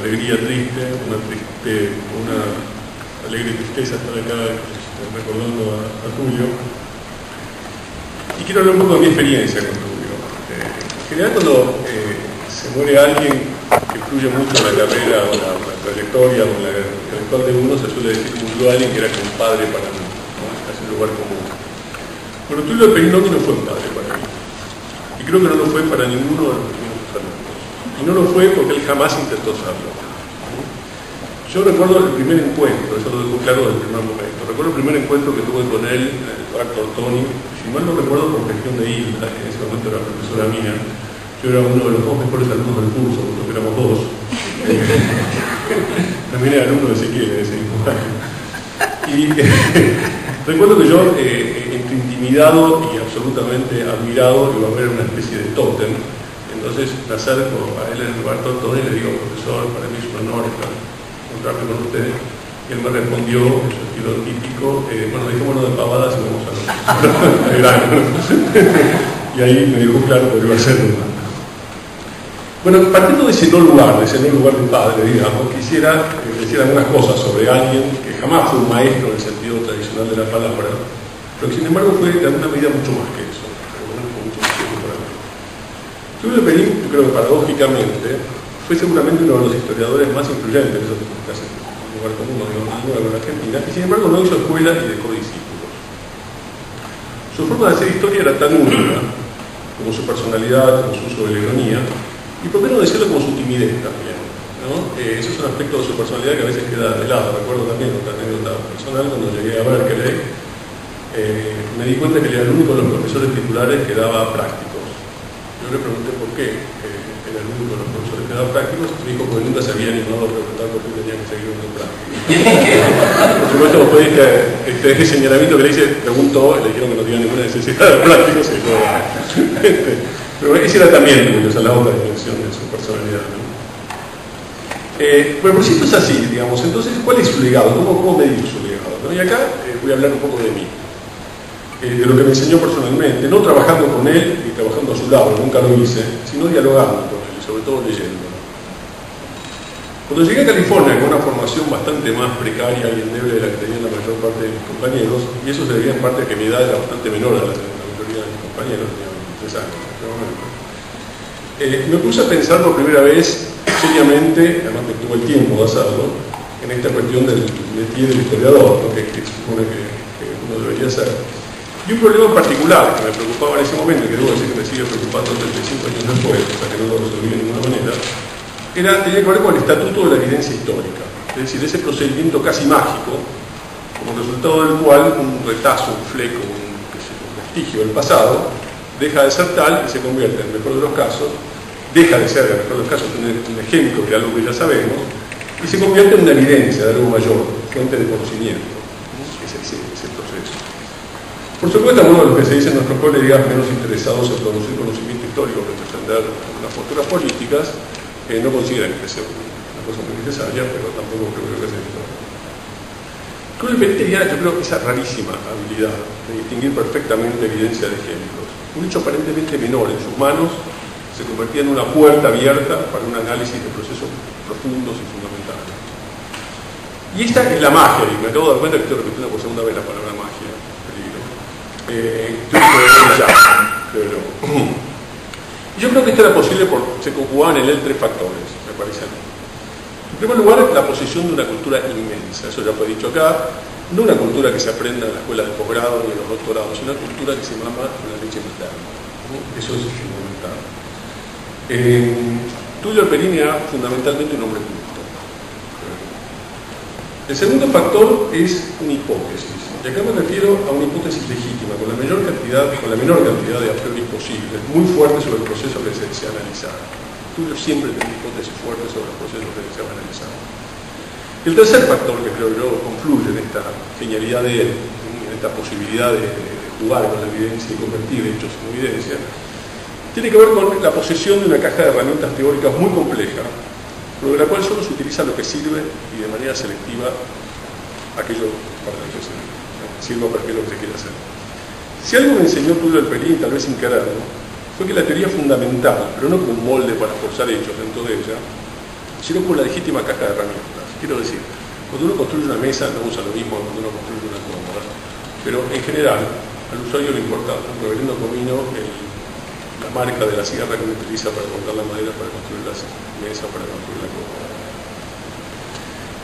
alegría triste, una alegre tristeza estar acá recordando a Tulio. Y quiero hablar un poco de mi experiencia con Tulio. En general, cuando se muere alguien que influye mucho en la carrera o la trayectoria o la intelectual de uno, se suele decir que murió alguien que era como un padre para mí, ¿no? Es casi un lugar común. Bueno, Tulio Perinoni no fue un padre para mí. Y creo que no lo fue para ninguno de los primeros alumnos. Y no lo fue porque él jamás intentó serlo. Yo recuerdo el primer encuentro, eso lo dejo claro desde el primer momento. Recuerdo el primer encuentro que tuve con él en el Dr. Toni, si mal no recuerdo, por gestión de Hilda, que en ese momento era profesora mía. Yo era uno de los dos mejores alumnos del curso, porque éramos dos. También era alumno de Ezequiel en ese mismo año. Y recuerdo que yo, entre intimidado y absolutamente admirado, iba a ver una especie de tótem. Entonces me acerco a él en el lugar Toni y le digo: profesor, para mí es un honor encontrarme con usted. Y él me respondió, en su estilo típico, bueno, dejémonos de pavadas y vamos a grano. Y ahí me dijo claro que iba a ser un... Bueno, partiendo de ese no lugar de padre, digamos, quisiera decir algunas cosas sobre alguien que jamás fue un maestro en el sentido tradicional de la palabra, pero que sin embargo fue de alguna medida mucho más que eso, por lo menos con mucho más tiempo para mí. Tulio Perín, yo creo que paradójicamente, fue seguramente uno de los historiadores más influyentes, eso es casi un lugar común, digamos, en la Argentina, y sin embargo no hizo escuela y dejó discípulos. Su forma de hacer historia era tan única, como su personalidad, como su uso de la ironía, y por qué no decirlo como su timidez también, ¿no? Eso es un aspecto de su personalidad que a veces queda de lado. Recuerdo también otra anécdota personal, cuando llegué a Berkeley, me di cuenta que era el único de los profesores titulares que daba prácticos. Yo le pregunté por qué era el único de los profesores que daba prácticos, y me dijo que nunca se había animado a preguntar por qué tenía que seguir dando prácticos. Por supuesto, después de este señalamiento que le hice, preguntó, y le dijeron que no tenía ninguna necesidad de prácticos, y yo, pero esa era también la otra dimensión de su personalidad, ¿no? Bueno, por si esto es así, digamos, entonces, ¿cuál es su legado? ¿Cómo medir su legado? ¿No? Y acá voy a hablar un poco de mí, de lo que me enseñó personalmente, no trabajando con él ni trabajando a su lado, nunca lo hice, sino dialogando con él, sobre todo leyendo. Cuando llegué a California con una formación bastante más precaria y endeble de la que tenían la mayor parte de mis compañeros, y eso se debía en parte a que mi edad era bastante menor a la mayoría de mis compañeros, tenía 23 años en este momento. Me puse a pensar por primera vez, seriamente, además me tuvo el tiempo de hacerlo, en esta cuestión del métier del historiador, ¿no? que supone que uno debería hacer. Y un problema en particular que me preocupaba en ese momento, y que debo decir que me sigue preocupando 35 años después, o sea que no lo resolví de ninguna manera, tenía que ver con el estatuto de la evidencia histórica, es decir, ese procedimiento casi mágico, como resultado del cual un retazo, un fleco, un vestigio del pasado, deja de ser tal y se convierte, en el mejor de los casos, deja de ser, en el mejor de los casos, un ejemplo de algo que ya sabemos, y se convierte en una evidencia de algo mayor, fuente de conocimiento. Ese proceso. Por supuesto, algunos de los que se dicen nuestros colegas menos interesados en producir conocimiento histórico que en defender unas posturas políticas, no consideran que sea una cosa muy necesaria, pero tampoco creo que sea historia. Tulio Perín tenía, yo creo, esa rarísima habilidad de distinguir perfectamente evidencia de ejemplos. Un hecho aparentemente menor en sus manos se convertía en una puerta abierta para un análisis de procesos profundos y fundamentales. Y esta es la magia, y me acabo de dar cuenta que estoy repitiendo por segunda vez la palabra magia, peligro. Yo creo que esto era posible porque se conjugaban en él tres factores, me parece a mí. En primer lugar, la posesión de una cultura inmensa, eso ya fue dicho acá, no una cultura que se aprenda en la escuela de posgrado ni en los doctorados, sino una cultura que se mama con la leche materna. Eso es fundamental. Tulio Perín era fundamentalmente un hombre culto. El segundo factor es una hipótesis, y acá me refiero a una hipótesis legítima, con la menor cantidad de a priori posibles, muy fuerte sobre el proceso que se desea analizar. Tulio siempre tenía hipótesis fuertes sobre los procesos que deseaba analizar. El tercer factor que creo yo confluye en esta genialidad de él, en esta posibilidad de jugar con la evidencia y convertir hechos en evidencia, tiene que ver con la posesión de una caja de herramientas teóricas muy compleja, pero de la cual solo se utiliza lo que sirve y de manera selectiva aquello para lo que sirva para aquello que se quiere hacer. Si algo me enseñó Tulio Perín, tal vez sin quererlo, fue que la teoría fundamental, pero no como un molde para forzar hechos dentro de ella, sino como la legítima caja de herramientas. Quiero decir, cuando uno construye una mesa no usa lo mismo que cuando uno construye una cómoda, pero en general al usuario le importa un reverendo comino la marca de la sierra que uno utiliza para cortar la madera, para construir las mesas, para construir la cómoda.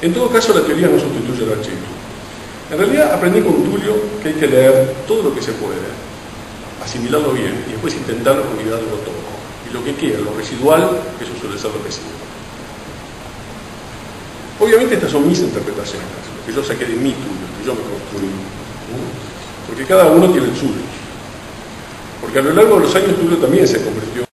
En todo caso, la teoría no sustituye el archivo. En realidad aprendí con Tulio que hay que leer todo lo que se puede, asimilarlo bien y después intentar olvidarlo todo. Y lo que queda, lo residual, eso suele ser lo que sigue. Obviamente estas son mis interpretaciones, lo que yo saqué de mi Tulio, que yo me construí. Porque cada uno tiene el suyo. Porque a lo largo de los años Tulio también se convirtió